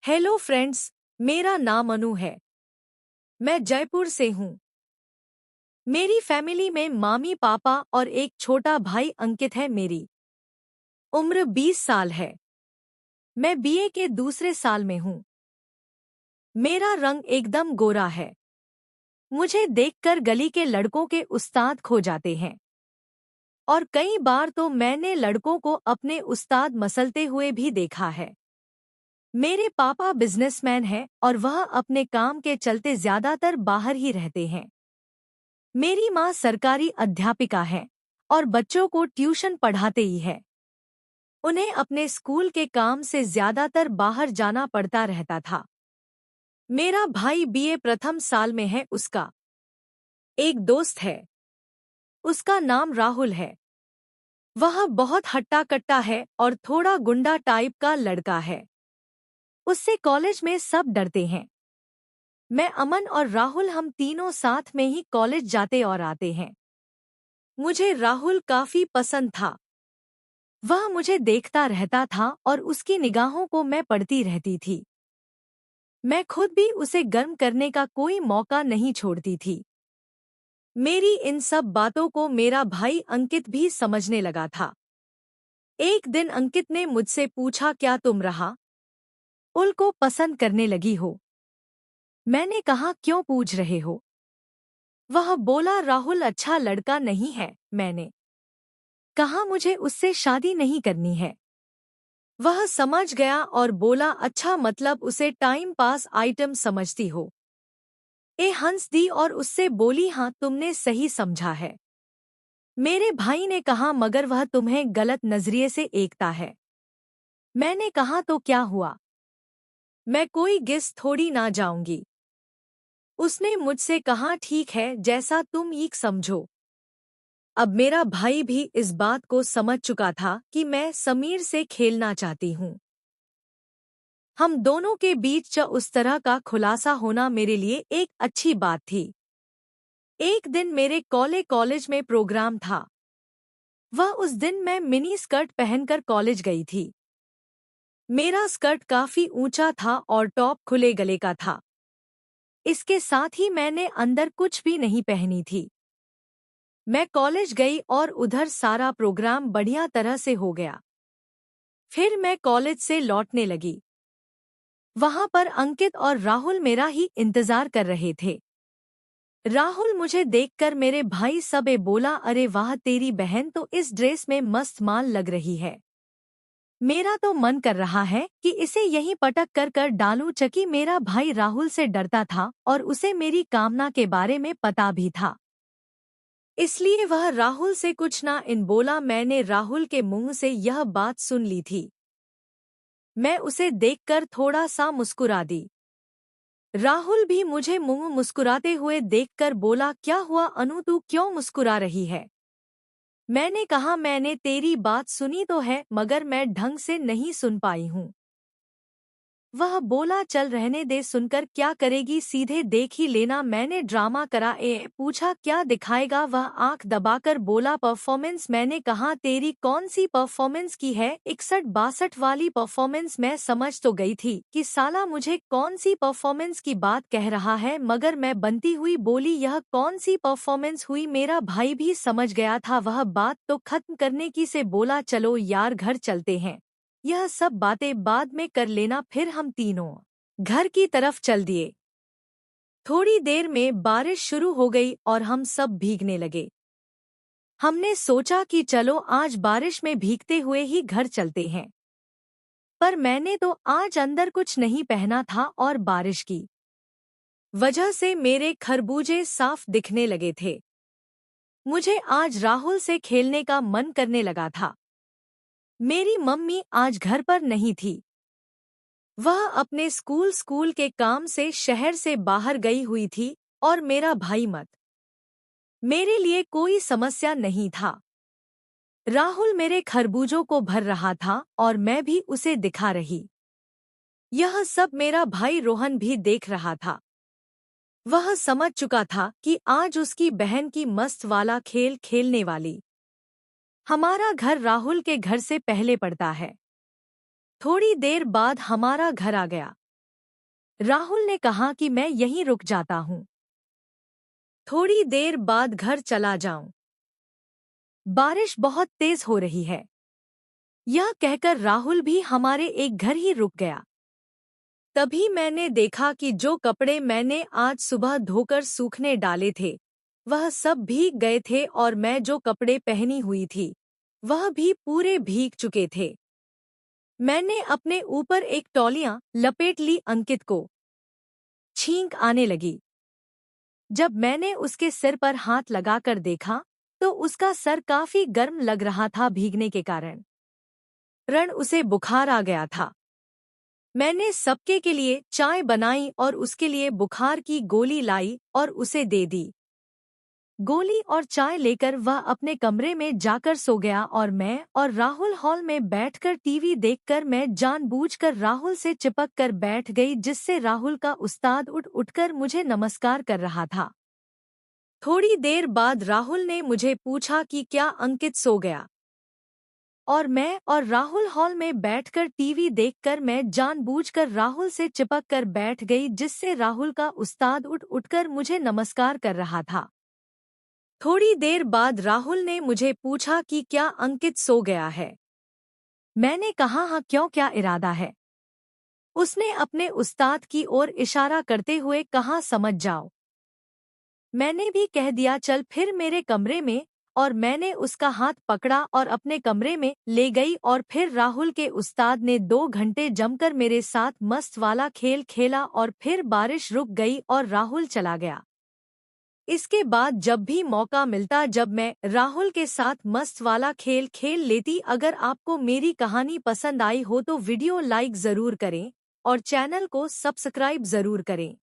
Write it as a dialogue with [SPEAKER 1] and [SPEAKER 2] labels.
[SPEAKER 1] Hello friends, मेरा नाम अनु है। मैं जयपुर से हूँ। मेरी फैमिली में मामी पापा और एक छोटा भाई अंकित है। मेरी उम्र 20 साल है। मैं बीए के दूसरे साल में हूँ। मेरा रंग एकदम गोरा है। मुझे देखकर गली के लड़कों के उस्ताद खो जाते हैं और कई बार तो मैंने लड़कों को अपने उस्ताद मसलते हुए भी देखा है। मेरे पापा बिजनेसमैन हैं और वह अपने काम के चलते ज्यादातर बाहर ही रहते हैं। मेरी माँ सरकारी अध्यापिका है और बच्चों को ट्यूशन पढ़ाते ही है। उन्हें अपने स्कूल के काम से ज्यादातर बाहर जाना पड़ता रहता था। मेरा भाई बीए प्रथम साल में है। उसका एक दोस्त है। उसका नाम राहुल है। वह बहुत हट्टा कट्टा है और थोड़ा गुंडा टाइप का लड़का है। उससे कॉलेज में सब डरते हैं। मैं अमन और राहुल हम तीनों साथ में ही कॉलेज जाते और आते हैं। मुझे राहुल काफी पसंद था। वह मुझे देखता रहता था और उसकी निगाहों को मैं पढ़ती रहती थी। मैं खुद भी उसे गर्म करने का कोई मौका नहीं छोड़ती थी। मेरी इन सब बातों को मेरा भाई अंकित भी समझने लगा था। एक दिन अंकित ने मुझसे पूछा, क्या तुम राहुल को पसंद करने लगी हो? मैंने कहा, क्यों पूछ रहे हो? वह बोला, राहुल अच्छा लड़का नहीं है। मैंने कहा, मुझे उससे शादी नहीं करनी है। वह समझ गया और बोला, अच्छा मतलब उसे टाइम पास आइटम समझती हो? हंस दी और उससे बोली, हाँ तुमने सही समझा है। मेरे भाई ने कहा, मगर वह तुम्हें गलत नजरिए से देखता है। मैंने कहा, तो क्या हुआ? मैं कोई गिस थोड़ी ना जाऊंगी। उसने मुझसे कहा, ठीक है जैसा तुम ठीक समझो। अब मेरा भाई भी इस बात को समझ चुका था कि मैं समीर से खेलना चाहती हूँ। हम दोनों के बीच उस तरह का खुलासा होना मेरे लिए एक अच्छी बात थी। एक दिन मेरे कॉलेज में प्रोग्राम था। उस दिन मैं मिनी स्कर्ट पहनकर कॉलेज गई थी। मेरा स्कर्ट काफी ऊंचा था और टॉप खुले गले का था। इसके साथ ही मैंने अंदर कुछ भी नहीं पहनी थी। मैं कॉलेज गई और उधर सारा प्रोग्राम बढ़िया तरह से हो गया। फिर मैं कॉलेज से लौटने लगी। वहां पर अंकित और राहुल मेरा ही इंतजार कर रहे थे। राहुल मुझे देखकर मेरे भाई सबे बोला, अरे वाह तेरी बहन तो इस ड्रेस में मस्त माल लग रही है। मेरा तो मन कर रहा है कि इसे यहीं पटक कर डालूं। चकी मेरा भाई राहुल से डरता था और उसे मेरी कामना के बारे में पता भी था। इसलिए वह राहुल से कुछ ना इन बोला। मैंने राहुल के मुंह से यह बात सुन ली थी। मैं उसे देखकर थोड़ा सा मुस्कुरा दी। राहुल भी मुझे मुंह मुस्कुराते हुए देखकर बोला, क्या हुआ अनु, तू क्यों मुस्कुरा रही है? मैंने कहा, मैंने तेरी बात सुनी तो है मगर मैं ढंग से नहीं सुन पाई हूँ। वह बोला, चल रहने दे, सुनकर क्या करेगी, सीधे देख ही लेना। मैंने ड्रामा करा पूछा, क्या दिखाएगा? वह आंख दबाकर बोला, परफॉर्मेंस। मैंने कहा, तेरी कौन सी परफॉर्मेंस की है? 61-62 वाली परफॉर्मेंस। मैं समझ तो गई थी कि साला मुझे कौन सी परफॉर्मेंस की बात कह रहा है, मगर मैं बनती हुई बोली, यह कौन सी परफॉर्मेंस हुई? मेरा भाई भी समझ गया था। वह बात तो खत्म करने की से बोला, चलो यार घर चलते हैं, यह सब बातें बाद में कर लेना। फिर हम तीनों घर की तरफ चल दिए। थोड़ी देर में बारिश शुरू हो गई और हम सब भीगने लगे। हमने सोचा कि चलो आज बारिश में भीगते हुए ही घर चलते हैं। पर मैंने तो आज अंदर कुछ नहीं पहना था और बारिश की वजह से मेरे खरबूजे साफ दिखने लगे थे। मुझे आज राहुल से खेलने का मन करने लगा था। मेरी मम्मी आज घर पर नहीं थी। वह अपने स्कूल के काम से शहर से बाहर गई हुई थी और मेरा भाई मत। मेरे लिए कोई समस्या नहीं था। राहुल मेरे खरबूजों को भर रहा था और मैं भी उसे दिखा रही। यह सब मेरा भाई रोहन भी देख रहा था। वह समझ चुका था कि आज उसकी बहन की मस्त वाला खेल खेलने वाली। हमारा घर राहुल के घर से पहले पड़ता है। थोड़ी देर बाद हमारा घर आ गया। राहुल ने कहा कि मैं यहीं रुक जाता हूँ। थोड़ी देर बाद घर चला जाऊं। बारिश बहुत तेज हो रही है। यह कहकर राहुल भी हमारे एक घर ही रुक गया। तभी मैंने देखा कि जो कपड़े मैंने आज सुबह धोकर सूखने डाले थे, वह सब भीग गए थे और मैं जो कपड़े पहनी हुई थी, वह भी पूरे भीग चुके थे। मैंने अपने ऊपर एक तौलिया लपेट ली। अंकित को छींक आने लगी। जब मैंने उसके सिर पर हाथ लगाकर देखा, तो उसका सर काफी गर्म लग रहा था भीगने के कारण। उसे बुखार आ गया था। मैंने सबके के लिए चाय बनाई और उसके लिए बुखार की गोली लाई और उसे दे दी। गोली और चाय लेकर वह अपने कमरे में जाकर सो गया और मैं और राहुल हॉल में बैठकर टीवी देखकर मैं जानबूझकर राहुल से चिपक कर बैठ गई, जिससे राहुल का उस्ताद उठकर मुझे नमस्कार कर रहा था। थोड़ी देर बाद राहुल ने मुझे पूछा कि क्या अंकित सो गया, और मैं और राहुल हॉल में बैठकर टीवी देखकर मैं जानबूझकर राहुल से चिपक कर बैठ गई, जिससे राहुल का उस्ताद उठकर मुझे नमस्कार कर रहा था। थोड़ी देर बाद राहुल ने मुझे पूछा कि क्या अंकित सो गया है। मैंने कहा हाँ, क्यों, क्या इरादा है? उसने अपने उस्ताद की ओर इशारा करते हुए कहा, समझ जाओ। मैंने भी कह दिया, चल फिर मेरे कमरे में, और मैंने उसका हाथ पकड़ा और अपने कमरे में ले गई। और फिर राहुल के उस्ताद ने 2 घंटे जमकर मेरे साथ मस्त वाला खेल खेला और फिर बारिश रुक गई और राहुल चला गया। इसके बाद जब भी मौका मिलता, जब मैं राहुल के साथ मस्त वाला खेल खेल लेती। अगर आपको मेरी कहानी पसंद आई हो तो वीडियो लाइक ज़रूर करें और चैनल को सब्सक्राइब ज़रूर करें।